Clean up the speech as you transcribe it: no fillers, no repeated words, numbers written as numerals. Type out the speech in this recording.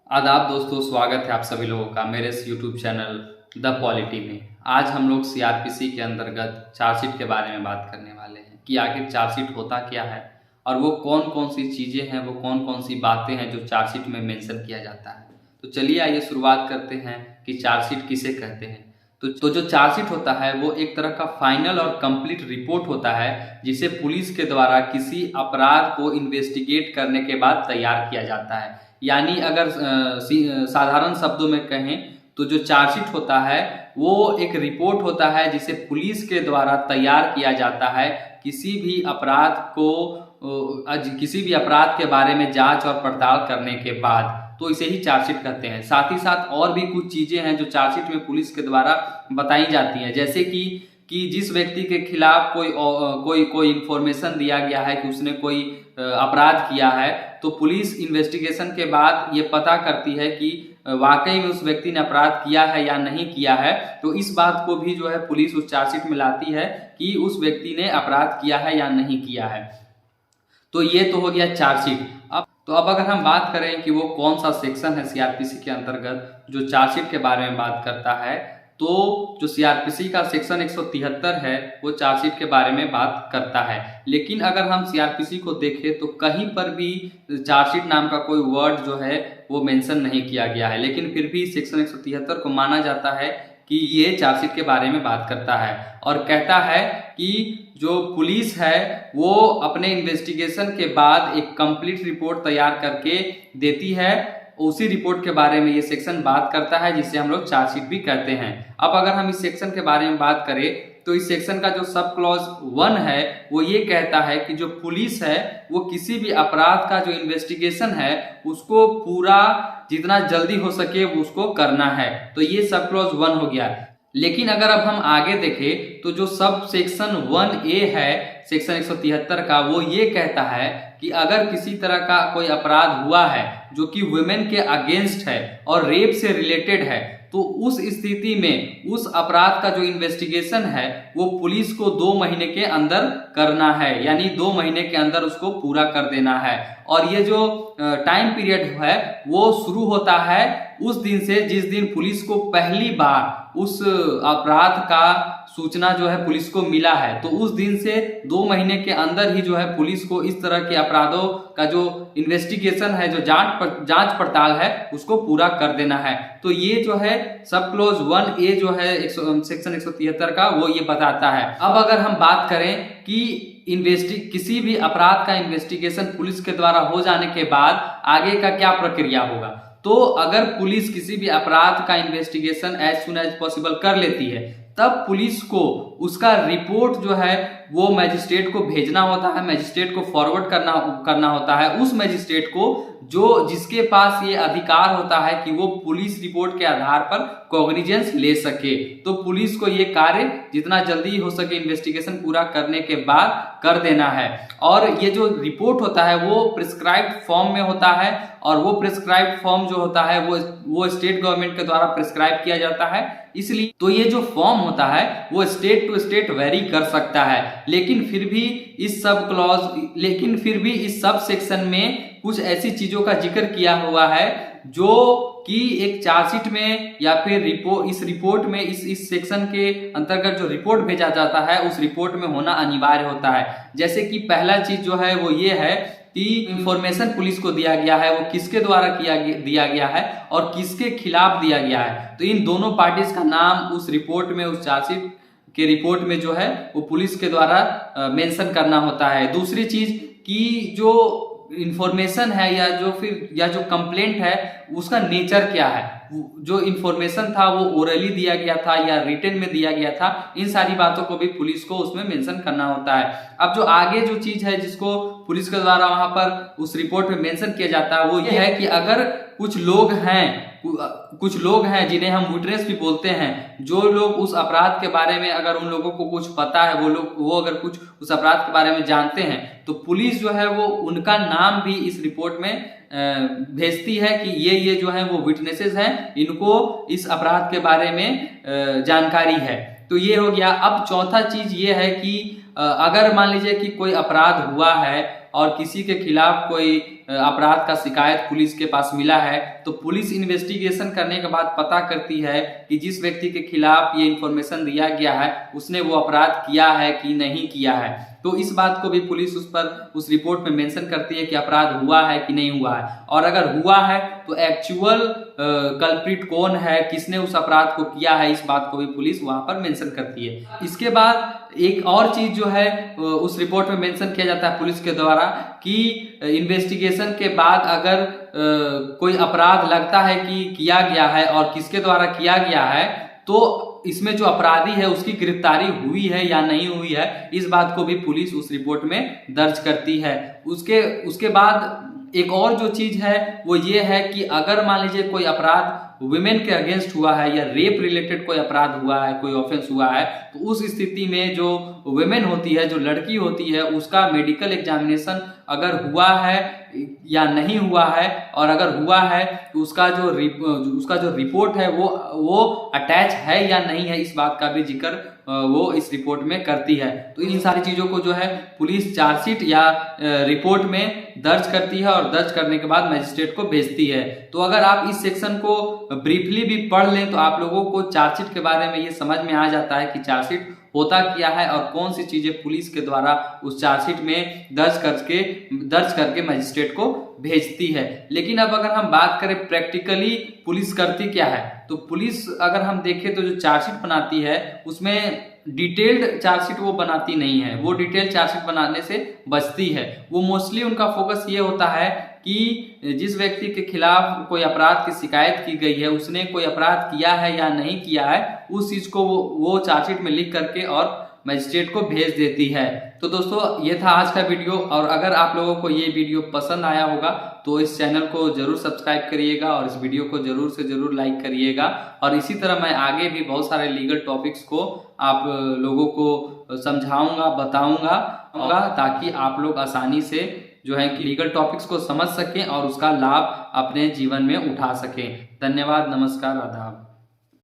आदाब दोस्तों, स्वागत है आप सभी लोगों का मेरे इस यूट्यूब चैनल द पॉलिटी में। आज हम लोग सीआरपीसी के अंतर्गत चार्जशीट के बारे में बात करने वाले हैं कि आखिर चार्जशीट होता क्या है और वो कौन कौन सी चीज़ें हैं, वो कौन कौन सी बातें हैं जो चार्जशीट में मेंशन किया जाता है। तो चलिए आइए शुरुआत करते हैं कि चार्जशीट किसे कहते हैं। तो जो चार्जशीट होता है वो एक तरह का फाइनल और कंप्लीट रिपोर्ट होता है जिसे पुलिस के द्वारा किसी अपराध को इन्वेस्टिगेट करने के बाद तैयार किया जाता है। यानी अगर साधारण शब्दों में कहें तो जो चार्जशीट होता है वो एक रिपोर्ट होता है जिसे पुलिस के द्वारा तैयार किया जाता है किसी भी अपराध के बारे में जांच और पड़ताल करने के बाद। तो इसे ही चार्जशीट कहते हैं। साथ ही साथ और भी कुछ चीजें हैं जो चार्जशीट में पुलिस के द्वारा बताई जाती हैं, जैसे कि जिस व्यक्ति के खिलाफ कोई इंफॉर्मेशन दिया गया है कि उसने कोई अपराध किया है, तो पुलिस इन्वेस्टिगेशन के बाद ये पता करती है कि वाकई में उस व्यक्ति ने अपराध किया है या नहीं किया है। तो इस बात को भी जो है पुलिस उस चार्जशीट में लाती है कि उस व्यक्ति ने अपराध किया है या नहीं किया है। तो ये तो हो गया चार्जशीट। अब अगर हम बात करें कि वो कौन सा सेक्शन है सीआरपीसी के अंतर्गत जो चार्जशीट के बारे में बात करता है, तो जो सीआरपीसी का सेक्शन 173 है वो चार्जशीट के बारे में बात करता है। लेकिन अगर हम सीआरपीसी को देखें तो कहीं पर भी चार्जशीट नाम का कोई वर्ड जो है वो मेंशन नहीं किया गया है, लेकिन फिर भी सेक्शन 173 को माना जाता है कि ये चार्जशीट के बारे में बात करता है और कहता है कि जो पुलिस है वो अपने इन्वेस्टिगेशन के बाद एक कंप्लीट रिपोर्ट तैयार करके देती है। उसी रिपोर्ट के बारे में ये सेक्शन बात करता है जिसे हम लोग चार्जशीट भी कहते हैं। अब अगर हम इस सेक्शन के बारे में बात करें तो इस सेक्शन का जो सब क्लॉज 1 है वो ये कहता है कि जो पुलिस है वो किसी भी अपराध का जो इन्वेस्टिगेशन है उसको पूरा जितना जल्दी हो सके उसको करना है। तो ये सब क्लॉज 1 हो गया। लेकिन अगर अब हम आगे देखें तो जो सब सेक्शन 1A है सेक्शन 173 का, वो ये कहता है कि अगर किसी तरह का कोई अपराध हुआ है जो कि वुमेन के अगेंस्ट है और रेप से रिलेटेड है, तो उस स्थिति में उस अपराध का जो इन्वेस्टिगेशन है वो पुलिस को 2 महीने के अंदर करना है, यानी 2 महीने के अंदर उसको पूरा कर देना है। और ये जो टाइम पीरियड है वो शुरू होता है उस दिन से जिस दिन पुलिस को पहली बार उस अपराध का सूचना जो है पुलिस को मिला है। तो उस दिन से 2 महीने के अंदर ही जो है पुलिस को इस तरह के अपराधों का जो इन्वेस्टिगेशन है, जो जांच पड़ताल है, उसको पूरा कर देना है। तो ये जो है सब क्लोज 1A जो है सेक्शन 173 का, वो ये बताता है। अब अगर हम बात करें कि किसी भी अपराध का इन्वेस्टिगेशन पुलिस के द्वारा हो जाने के बाद आगे का क्या प्रक्रिया होगा, तो अगर पुलिस किसी भी अपराध का investigation as soon as possible कर लेती है तब पुलिस को उसका रिपोर्ट जो है वो मैजिस्ट्रेट को भेजना होता है, मैजिस्ट्रेट को फॉरवर्ड करना होता है, उस मैजिस्ट्रेट को जिसके पास ये अधिकार होता है कि वो पुलिस रिपोर्ट के आधार पर कॉग्निजेंस ले सके। तो पुलिस को ये कार्य जितना जल्दी हो सके इन्वेस्टिगेशन पूरा करने के बाद कर देना है। और ये जो रिपोर्ट होता है वो प्रिस्क्राइब्ड फॉर्म में होता है और वो प्रिस्क्राइब्ड फॉर्म जो होता है वो स्टेट गवर्नमेंट के द्वारा प्रिस्क्राइब किया जाता है। इसलिए तो ये जो फॉर्म होता है वो स्टेट टू स्टेट वेरी कर सकता है। लेकिन फिर भी इस सब सेक्शन में कुछ ऐसी चीजों का जिक्र किया हुआ है जो कि एक चार्जशीट में या फिर इस रिपोर्ट में इस सेक्शन के अंतर्गत जो रिपोर्ट भेजा जाता है उस रिपोर्ट में होना अनिवार्य होता है। जैसे कि पहला चीज जो है वो ये है कि इंफॉर्मेशन पुलिस को दिया गया है वो किसके द्वारा दिया गया है और किसके खिलाफ दिया गया है। तो इन दोनों पार्टीज का नाम उस रिपोर्ट में, उस चार्जशीट के रिपोर्ट में जो है वो पुलिस के द्वारा मेंशन करना होता है। दूसरी चीज कि जो इंफॉर्मेशन है या जो कंप्लेंट है उसका नेचर क्या है, जो इंफॉर्मेशन था वो ओरली दिया गया था या रिटन में दिया गया था, इन सारी बातों को भी पुलिस को उसमें मेंशन करना होता है। अब जो आगे जो चीज है जिसको पुलिस के द्वारा वहां पर उस रिपोर्ट में मेंशन किया जाता है वो ये है कि अगर कुछ लोग हैं जिन्हें हम विटनेस भी बोलते हैं, जो लोग उस अपराध के बारे में अगर उन लोगों को कुछ पता है, वो अगर कुछ उस अपराध के बारे में जानते हैं, तो पुलिस जो है वो उनका नाम भी इस रिपोर्ट में भेजती है कि ये जो है वो विटनेसेस हैं, इनको इस अपराध के बारे में जानकारी है। तो ये हो गया। अब चौथा चीज ये है कि अगर मान लीजिए कि कोई अपराध हुआ है और किसी के खिलाफ कोई अपराध का शिकायत पुलिस के पास मिला है तो पुलिस इन्वेस्टिगेशन करने के बाद पता करती है कि जिस व्यक्ति के खिलाफ ये इंफॉर्मेशन दिया गया है उसने वो अपराध किया है कि नहीं किया है। तो इस बात को भी पुलिस उस रिपोर्ट में मेंशन करती है कि अपराध हुआ है कि नहीं हुआ है, और अगर हुआ है तो एक्चुअल कल्प्रिट कौन है, किसने उस अपराध को किया है, इस बात को भी पुलिस वहां पर मेंशन करती है। इसके बाद एक और चीज जो है उस रिपोर्ट में मेंशन किया जाता है पुलिस के द्वारा कि इन्वेस्टिगेशन के बाद अगर कोई अपराध लगता है कि किया गया है और किसके द्वारा किया गया है तो इसमें जो अपराधी है उसकी गिरफ्तारी हुई है या नहीं हुई है, इस बात को भी पुलिस उस रिपोर्ट में दर्ज करती है। उसके बाद एक और जो चीज है वो ये है कि अगर मान लीजिए कोई अपराध वुमेन के अगेंस्ट हुआ है या रेप रिलेटेड कोई अपराध हुआ है, कोई ऑफेंस हुआ है, तो उस स्थिति में जो वुमेन होती है, जो लड़की होती है, उसका मेडिकल एग्जामिनेशन अगर हुआ है या नहीं हुआ है, और अगर हुआ है तो उसका जो रिपोर्ट है वो अटैच है या नहीं है, इस बात का भी जिक्र वो इस रिपोर्ट में करती है। तो इन सारी चीजों को जो है पुलिस चार्जशीट या रिपोर्ट में दर्ज करती है और दर्ज करने के बाद मजिस्ट्रेट को भेजती है। तो अगर आप इस सेक्शन को ब्रीफली भी पढ़ लें तो आप लोगों को चार्जशीट के बारे में ये समझ में आ जाता है कि चार्जशीट होता क्या है और कौन सी चीजें पुलिस के द्वारा उस चार्जशीट में दर्ज करके मजिस्ट्रेट को भेजती है। लेकिन अब अगर हम बात करें प्रैक्टिकली पुलिस करती क्या है, तो पुलिस अगर हम देखें तो जो चार्जशीट बनाती है उसमें डिटेल्ड चार्जशीट वो बनाती नहीं है, वो डिटेल चार्जशीट बनाने से बचती है। वो मोस्टली उनका फोकस ये होता है कि जिस व्यक्ति के खिलाफ कोई अपराध की शिकायत की गई है उसने कोई अपराध किया है या नहीं किया है, उस चीज को वो चार्जशीट में लिख करके और मजिस्ट्रेट को भेज देती है। तो दोस्तों ये था आज का वीडियो, और अगर आप लोगों को ये वीडियो पसंद आया होगा तो इस चैनल को जरूर सब्सक्राइब करिएगा और इस वीडियो को जरूर से जरूर लाइक करिएगा। और इसी तरह मैं आगे भी बहुत सारे लीगल टॉपिक्स को आप लोगों को समझाऊंगा, बताऊंगा, ताकि आप लोग आसानी से जो है कि लीगल टॉपिक्स को समझ सकें और उसका लाभ अपने जीवन में उठा सकें। धन्यवाद, नमस्कार, आदाब।